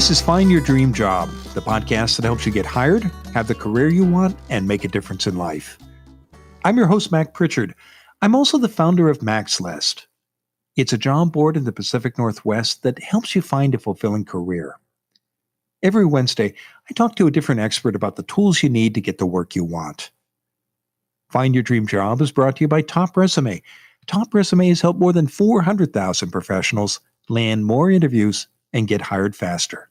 This is Find Your Dream Job, the podcast that helps you get hired, have the career you want, and make a difference in life. I'm your host, Mac Pritchard. I'm also the founder of Mac's List. It's a job board in the Pacific Northwest that helps you find a fulfilling career. Every Wednesday, I talk to a different expert about the tools you need to get the work you want. Find Your Dream Job is brought to you by Top Resume. Top Resume has helped more than 400,000 professionals land more interviews and get hired faster.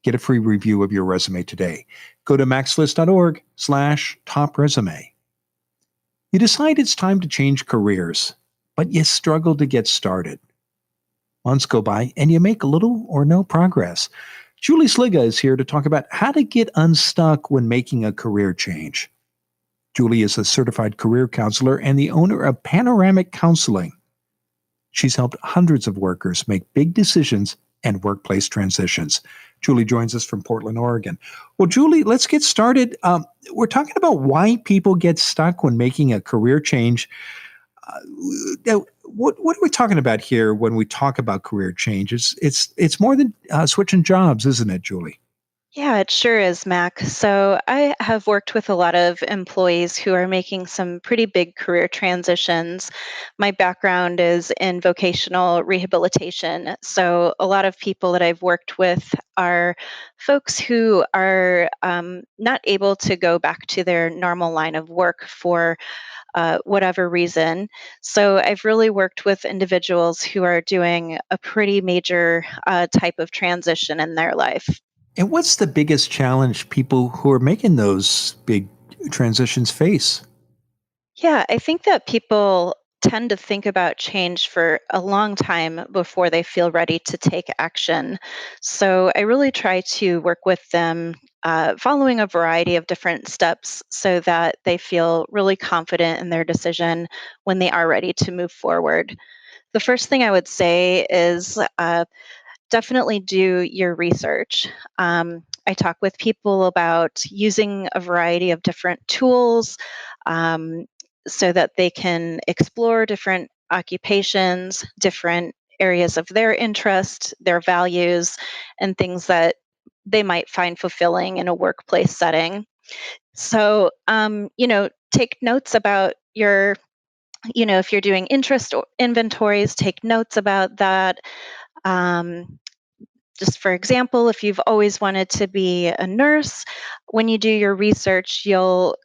Get a free review of your resume today. Go to maxlist.org/topresume. You decide it's time to change careers, but you struggle to get started. Months go by and you make little or no progress. Julie Sliga is here to talk about how to get unstuck when making a career change. Julie is a certified career counselor and the owner of Panoramic Counseling. She's helped hundreds of workers make big decisions and workplace transitions. Julie joins us from Portland, Oregon. Well, Julie, let's get started. We're talking about why people get stuck when making a career change. What are we talking about here when we talk about career change? It's more than switching jobs, isn't it, Julie? Yeah, it sure is, Mac. So I have worked with a lot of employees who are making some pretty big career transitions. My background is in vocational rehabilitation. So a lot of people that I've worked with are folks who are not able to go back to their normal line of work for whatever reason. So I've really worked with individuals who are doing a pretty major type of transition in their life. And what's the biggest challenge people who are making those big transitions face? Yeah, I think that people tend to think about change for a long time before they feel ready to take action. So I really try to work with them following a variety of different steps so that they feel really confident in their decision when they are ready to move forward. The first thing I would say is definitely do your research. I talk with people about using a variety of different tools um, so that they can explore different occupations, different areas of their interest, their values, and things that they might find fulfilling in a workplace setting. So, take notes about if you're doing interest inventories, take notes about that. Um, just for example, if you've always wanted to be a nurse, when you do your research, you'll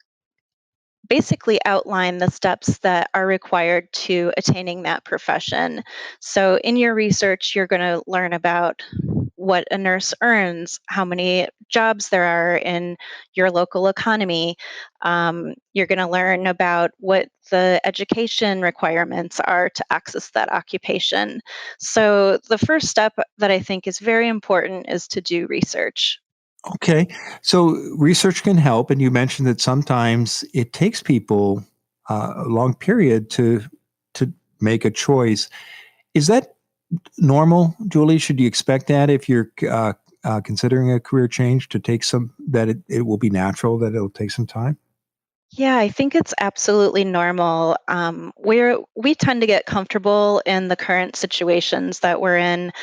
basically outline the steps that are required to attaining that profession. So, in your research, you're going to learn about what a nurse earns, how many jobs there are in your local economy. You're going to learn about what the education requirements are to access that occupation. So, the first step that I think is very important is to do research. Okay. So research can help. And you mentioned that sometimes it takes people a long period to make a choice. Is that normal, Julie? Should you expect that if you're considering a career change to take that it will be natural, that it'll take some time? Yeah, I think it's absolutely normal. We tend to get comfortable in the current situations that we're in.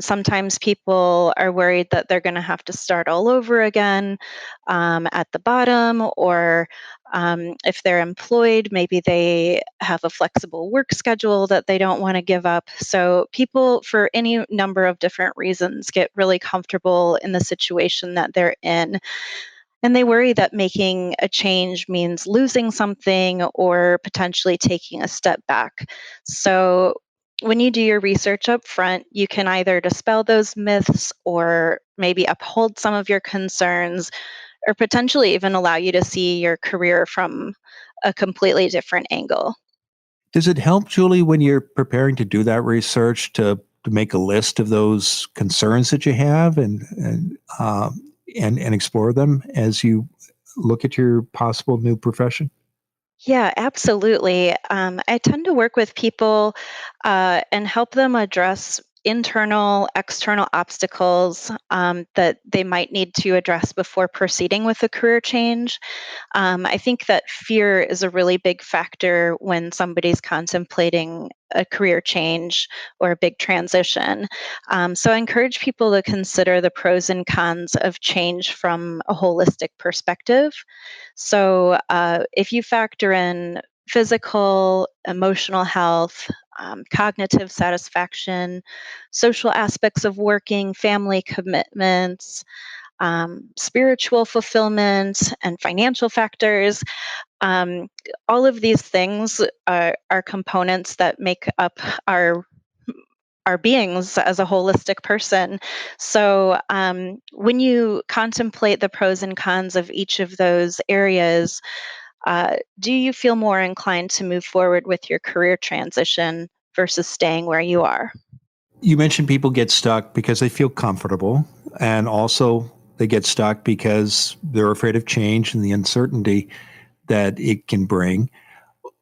Sometimes people are worried that they're going to have to start all over again at the bottom, or if they're employed, maybe they have a flexible work schedule that they don't want to give up. So people, for any number of different reasons, get really comfortable in the situation that they're in. And they worry that making a change means losing something or potentially taking a step back. So, when you do your research up front, you can either dispel those myths or maybe uphold some of your concerns, or potentially even allow you to see your career from a completely different angle. Does it help, Julie, when you're preparing to do that research to make a list of those concerns that you have and explore them as you look at your possible new profession? Yeah, absolutely. I tend to work with people and help them address internal, external obstacles that they might need to address before proceeding with a career change. I think that fear is a really big factor when somebody's contemplating a career change or a big transition. So I encourage people to consider the pros and cons of change from a holistic perspective. So if you factor in physical, emotional health, cognitive satisfaction, social aspects of working, family commitments, spiritual fulfillment, and financial factors. Um, all of these things are components that make up our our beings as a holistic person. So, when you contemplate the pros and cons of each of those areas, do you feel more inclined to move forward with your career transition versus staying where you are? You mentioned people get stuck because they feel comfortable, and also they get stuck because they're afraid of change and the uncertainty that it can bring.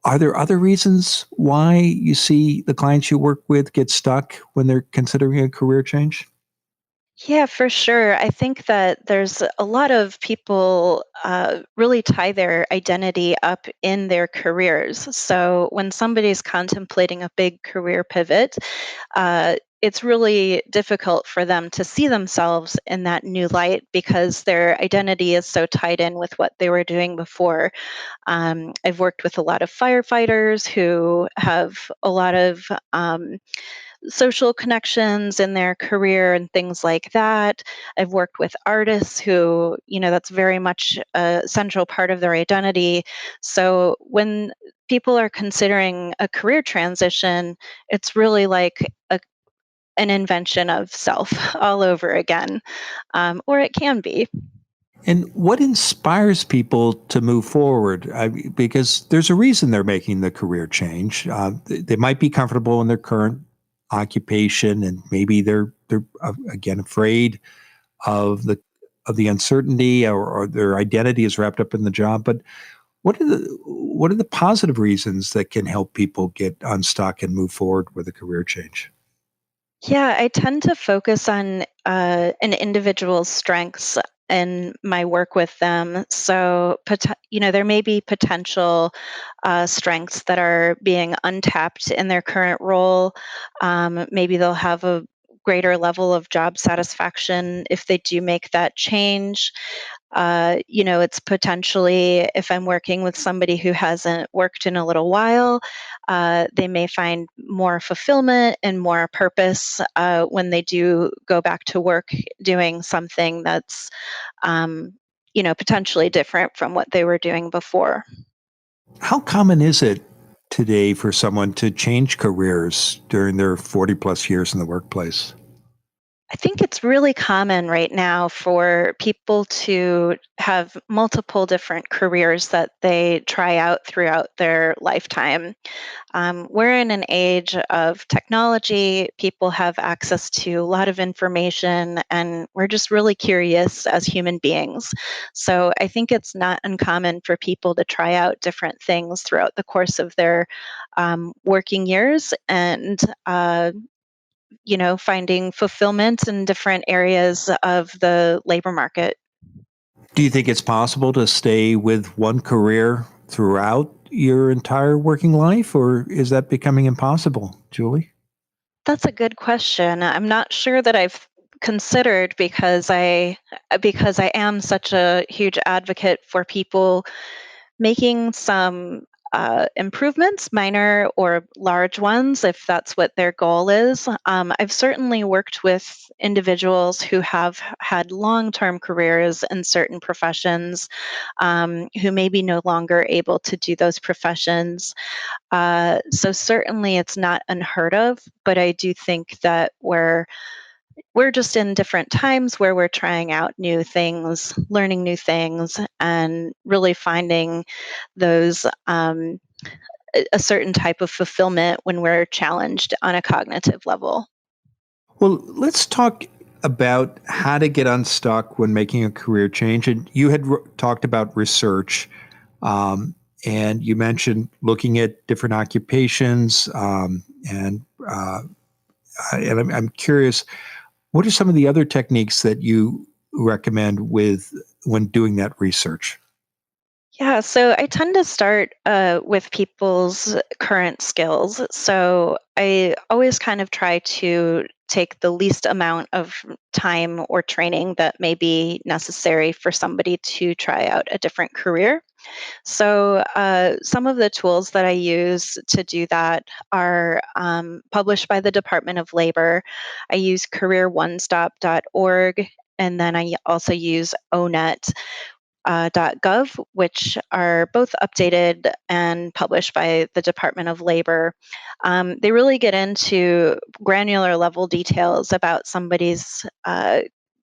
Are there other reasons why you see the clients you work with get stuck when they're considering a career change? Yeah, for sure. I think that there's a lot of people really tie their identity up in their careers. So when somebody's contemplating a big career pivot, it's really difficult for them to see themselves in that new light because their identity is so tied in with what they were doing before. I've worked with a lot of firefighters who have a lot of social connections in their career and things like that. I've worked with artists who, that's very much a central part of their identity. So when people are considering a career transition, it's really like an invention of self all over again, or it can be. And what inspires people to move forward? Because there's a reason they're making the career change. They might be comfortable in their current occupation, and maybe they're again afraid of the uncertainty, or their identity is wrapped up in the job. But what are the positive reasons that can help people get unstuck and move forward with a career change? Yeah, I tend to focus on an individual's strengths in my work with them. So, there may be potential strengths that are being untapped in their current role. Maybe they'll have a greater level of job satisfaction if they do make that change. It's potentially, if I'm working with somebody who hasn't worked in a little while, they may find more fulfillment and more purpose when they do go back to work doing something that's, potentially different from what they were doing before. How common is it today for someone to change careers during their 40 plus years in the workplace? I think it's really common right now for people to have multiple different careers that they try out throughout their lifetime. We're in an age of technology. People have access to a lot of information, and we're just really curious as human beings. So I think it's not uncommon for people to try out different things throughout the course of their working years and, finding fulfillment in different areas of the labor market. Do you think it's possible to stay with one career throughout your entire working life, or is that becoming impossible, Julie? That's a good question. I'm not sure that I've considered because I am such a huge advocate for people making some improvements, minor or large ones, if that's what their goal is. I've certainly worked with individuals who have had long term careers in certain professions, who may be no longer able to do those professions. So certainly it's not unheard of, but I do think that we're just in different times where we're trying out new things, learning new things, and really finding those a certain type of fulfillment when we're challenged on a cognitive level. Well, let's talk about how to get unstuck when making a career change. And you had talked about research, and you mentioned looking at different occupations, and And I'm curious, what are some of the other techniques that you recommend when doing that research? Yeah, so I tend to start with people's current skills. So I always kind of try to take the least amount of time or training that may be necessary for somebody to try out a different career. So, some of the tools that I use to do that are published by the Department of Labor. I use careeronestop.org, and then I also use ONET. .gov, which are both updated and published by the Department of Labor. They really get into granular level details about somebody's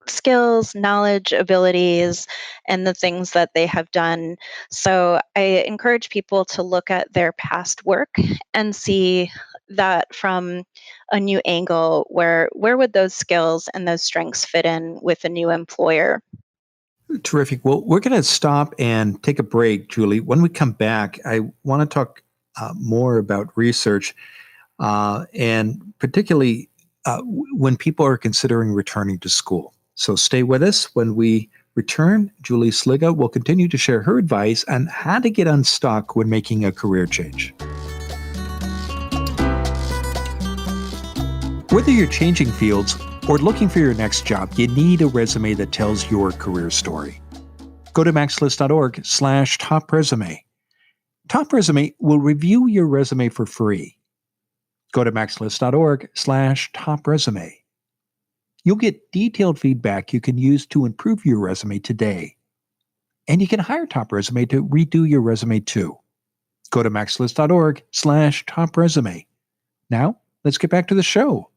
skills, knowledge, abilities, and the things that they have done. So I encourage people to look at their past work and see that from a new angle. Where would those skills and those strengths fit in with a new employer? Terrific. Well, we're going to stop and take a break, Julie. When we come back, I want to talk more about research and particularly when people are considering returning to school. So stay with us. When we return, Julie Sliga will continue to share her advice on how to get unstuck when making a career change. Whether you're changing fields or looking for your next job, you need a resume that tells your career story. Go to maxlist.org/top resume. Top Resume will review your resume for free. Go to maxlist.org/top resume. You'll get detailed feedback you can use to improve your resume today. And you can hire Top Resume to redo your resume too. Go to maxlist.org/top resume. Now, let's get back to the show.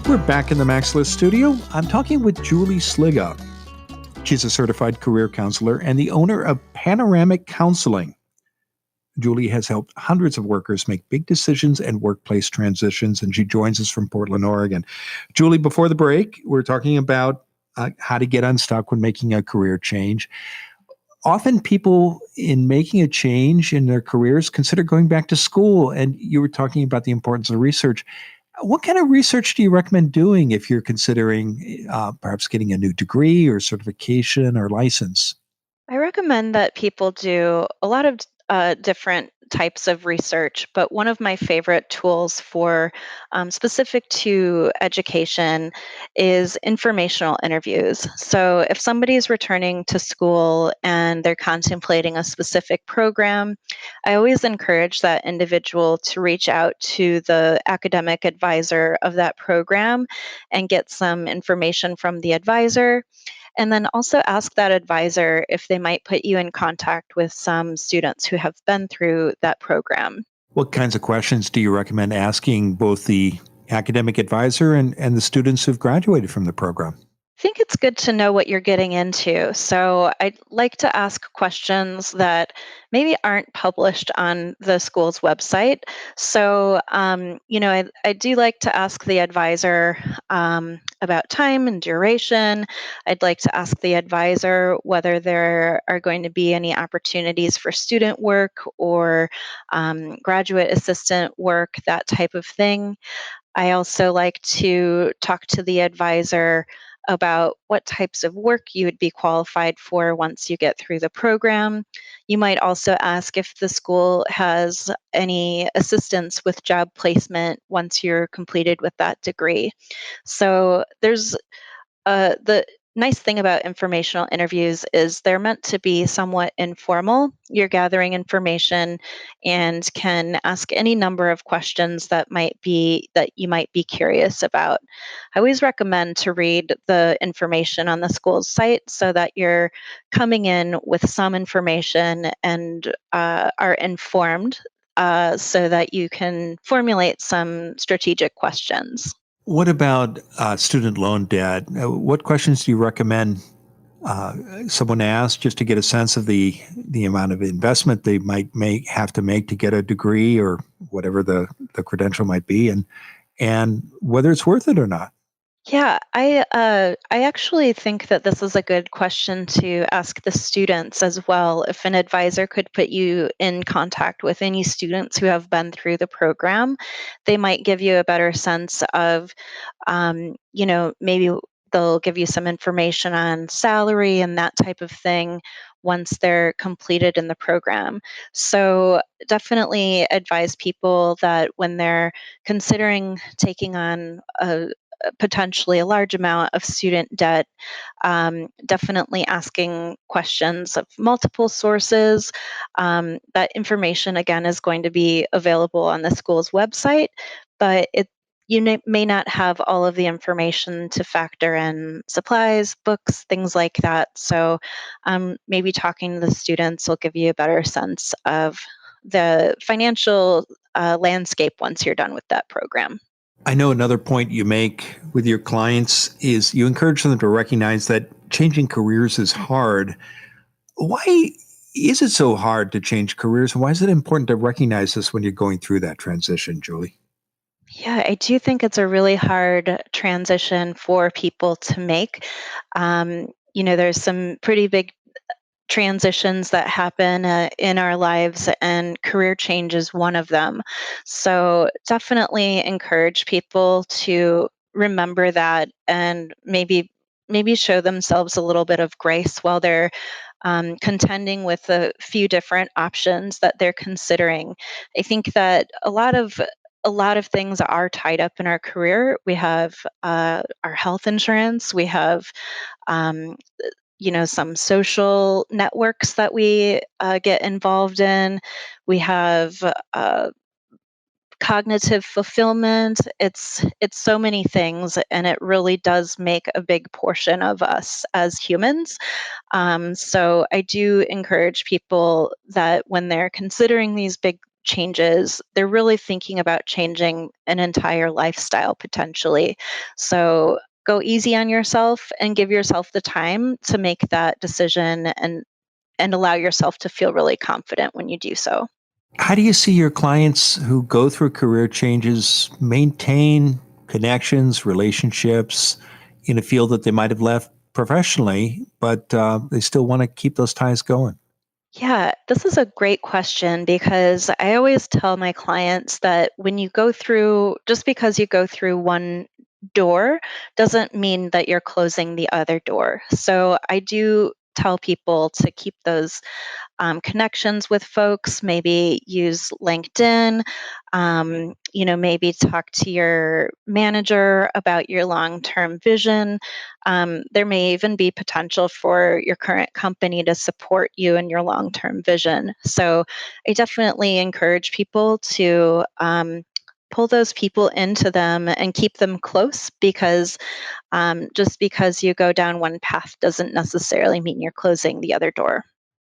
We're back in the Max List studio. I'm talking with Julie Sliga. She's a certified career counselor and the owner of Panoramic Counseling. Julie has helped hundreds of workers make big decisions and workplace transitions, and she joins us from Portland, Oregon. Julie, before the break, we're talking about how to get unstuck when making a career change. Often people in making a change in their careers consider going back to school, and you were talking about the importance of research. What kind of research do you recommend doing if you're considering perhaps getting a new degree or certification or license? I recommend that people do a lot of different types of research, but one of my favorite tools for specific to education is informational interviews. So, if somebody is returning to school and they're contemplating a specific program, I always encourage that individual to reach out to the academic advisor of that program and get some information from the advisor, and then also ask that advisor if they might put you in contact with some students who have been through that program. What kinds of questions do you recommend asking both the academic advisor and the students who've graduated from the program? I think it's good to know what you're getting into. So I'd like to ask questions that maybe aren't published on the school's website. So, I do like to ask the advisor about time and duration. I'd like to ask the advisor whether there are going to be any opportunities for student work or graduate assistant work, that type of thing. I also like to talk to the advisor about what types of work you would be qualified for once you get through the program. You might also ask if the school has any assistance with job placement once you're completed with that degree. So there's the nice thing about informational interviews is they're meant to be somewhat informal. You're gathering information and can ask any number of questions that you might be curious about. I always recommend to read the information on the school's site so that you're coming in with some information and are informed so that you can formulate some strategic questions. What about student loan debt? What questions do you recommend someone ask just to get a sense of the amount of investment they might have to make to get a degree or whatever the credential might be, and whether it's worth it or not? Yeah, I actually think that this is a good question to ask the students as well. If an advisor could put you in contact with any students who have been through the program, they might give you a better sense of, maybe they'll give you some information on salary and that type of thing once they're completed in the program. So definitely advise people that when they're considering taking on potentially a large amount of student debt, definitely asking questions of multiple sources. That information, again, is going to be available on the school's website, but may not have all of the information to factor in supplies, books, things like that. So maybe talking to the students will give you a better sense of the financial landscape once you're done with that program. I know another point you make with your clients is you encourage them to recognize that changing careers is hard. Why is it so hard to change careers? And why is it important to recognize this when you're going through that transition, Julie? Yeah, I do think it's a really hard transition for people to make. There's some pretty big transitions that happen in our lives, and career change is one of them. So definitely encourage people to remember that and maybe show themselves a little bit of grace while they're contending with a few different options that they're considering. I think that a lot of things are tied up in our career. We have our health insurance. We have um, some social networks that we get involved in. We have cognitive fulfillment. It's so many things, and it really does make a big portion of us as humans. So I do encourage people that when they're considering these big changes, they're really thinking about changing an entire lifestyle potentially. So go easy on yourself and give yourself the time to make that decision, and allow yourself to feel really confident when you do so. How do you see your clients who go through career changes maintain connections, relationships in a field that they might have left professionally, but they still want to keep those ties going? Yeah, this is a great question because I always tell my clients that just because you go through one door doesn't mean that you're closing the other door. So I do tell people to keep those connections with folks, maybe use LinkedIn, maybe talk to your manager about your long term vision. There may even be potential for your current company to support you in your long term vision. So I definitely encourage people to. Pull those people into them and keep them close because just because you go down one path doesn't necessarily mean you're closing the other door.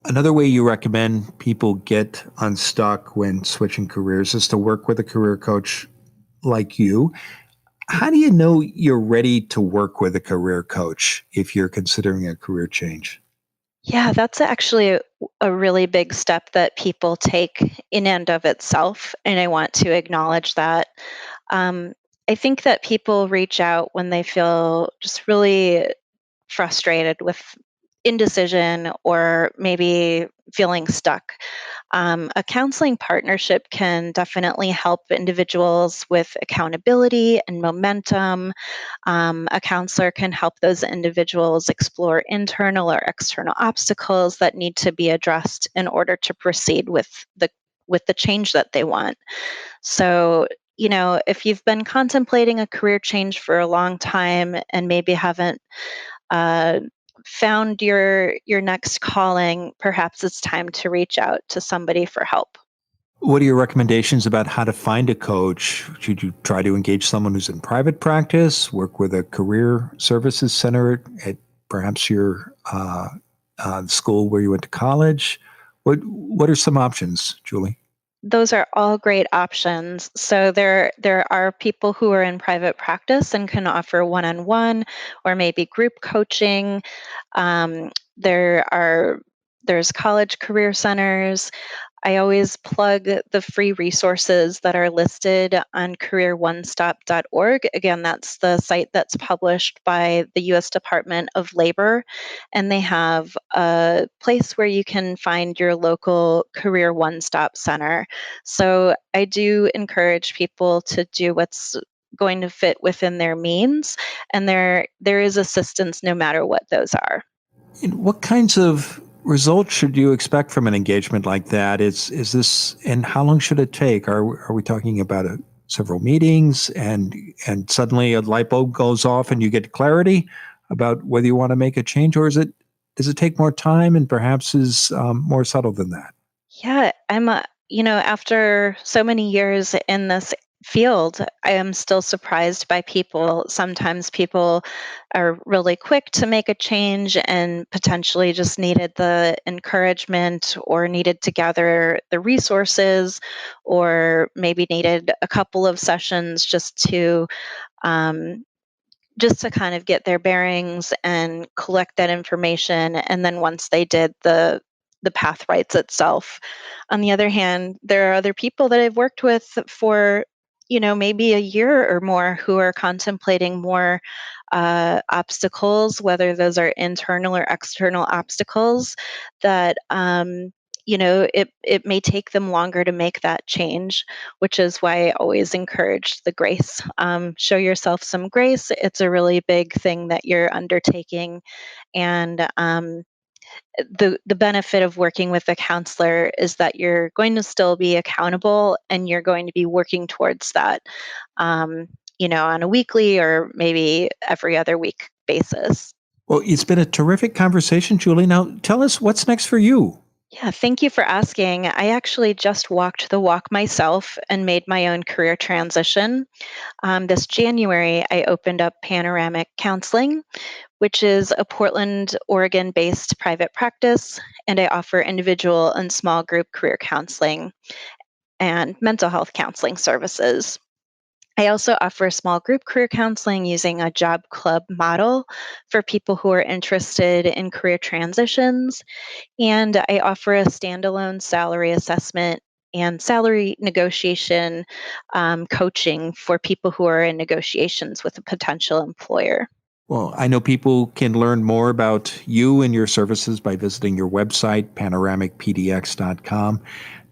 Another way you recommend people get unstuck when switching careers is to work with a career coach like you. How do you know you're ready to work with a career coach if you're considering a career change? Yeah, that's actually a really big step that people take in and of itself, and I want to acknowledge that. Um, I think that people reach out when they feel just really frustrated with indecision or maybe feeling stuck. A counseling partnership can definitely help individuals with accountability and momentum. A counselor can help those individuals explore internal or external obstacles that need to be addressed in order to proceed with the change that they want. So, if you've been contemplating a career change for a long time and maybe haven't uh, found your next calling, perhaps it's time to reach out to somebody for help. What are your recommendations about how to find a coach? Should you try to engage someone who's in private practice, work with a career services center at perhaps your school where you went to college? What are some options, Julie? Those are all great options. So there are people who are in private practice and can offer one-on-one or maybe group coaching. Um, there are there's college career centers. I always plug the free resources that are listed on careeronestop.org. Again, that's the site that's published by the US Department of Labor, and they have a place where you can find your local Career One Stop Center. So I do encourage people to do what's going to fit within their means, and there is assistance no matter what those are. And what kinds of results should you expect from an engagement like that? Is this, and how long should it take? Are we talking about several meetings and suddenly a light bulb goes off and you get clarity about whether you want to make a change, or does it take more time and perhaps is more subtle than that? Yeah, after so many years in this field, I am still surprised by people. Sometimes people are really quick to make a change and potentially just needed the encouragement or needed to gather the resources or maybe needed a couple of sessions um, just to kind of get their bearings and collect that information. And then once they did, the path writes itself. On the other hand, there are other people that I've worked with for, maybe a year or more who are contemplating more obstacles, whether those are internal or external obstacles, that it may take them longer to make that change, which is why I always encourage the grace. Show yourself some grace. It's a really big thing that you're undertaking, and the benefit of working with a counselor is that you're going to still be accountable and you're going to be working towards that, on a weekly or maybe every other week basis. Well, it's been a terrific conversation, Julie. Now, tell us what's next for you. Yeah, thank you for asking. I actually just walked the walk myself and made my own career transition. This January, I opened up Panoramic Counseling, which is a Portland, Oregon based private practice, and I offer individual and small group career counseling and mental health counseling services. I also offer small group career counseling using a job club model for people who are interested in career transitions. And I offer a standalone salary assessment and salary negotiation coaching for people who are in negotiations with a potential employer. Well, I know people can learn more about you and your services by visiting your website, panoramicpdx.com.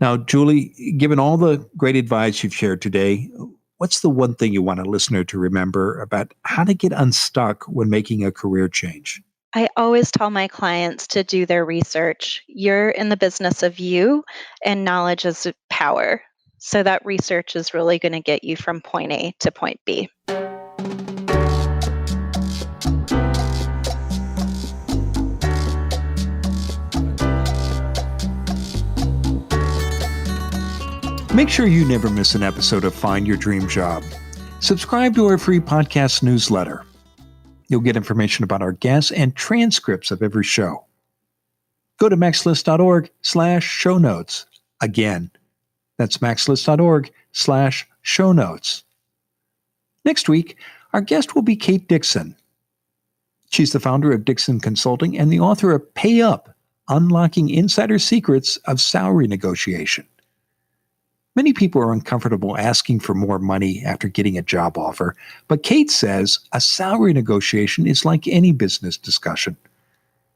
Now, Julie, given all the great advice you've shared today, what's the one thing you want a listener to remember about how to get unstuck when making a career change? I always tell my clients to do their research. You're in the business of you, and knowledge is power. So that research is really going to get you from point A to point B. Make sure you never miss an episode of Find Your Dream Job. Subscribe to our free podcast newsletter. You'll get information about our guests and transcripts of every show. Go to maxlist.org/show notes. Again, that's maxlist.org/show notes. Next week, our guest will be Kate Dixon. She's the founder of Dixon Consulting and the author of Pay Up, Unlocking Insider Secrets of Salary Negotiation. Many people are uncomfortable asking for more money after getting a job offer, but Kate says a salary negotiation is like any business discussion.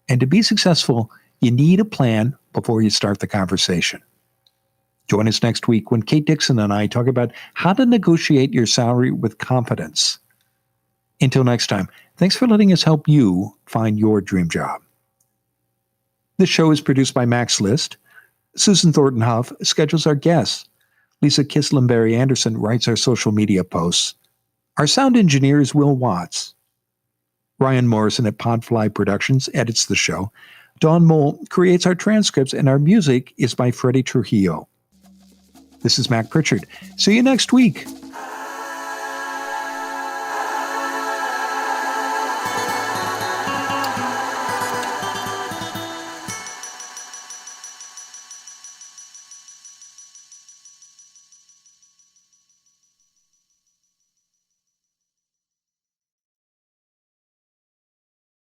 And to be successful, you need a plan before you start the conversation. Join us next week when Kate Dixon and I talk about how to negotiate your salary with confidence. Until next time, thanks for letting us help you find your dream job. This show is produced by Max List. Susan Thornton Huff schedules our guests. Lisa Kislenberry Anderson writes our social media posts. Our sound engineer is Will Watts. Ryan Morrison at Podfly Productions edits the show. Dawn Mole creates our transcripts, and our music is by Freddie Trujillo. This is Mac Pritchard. See you next week.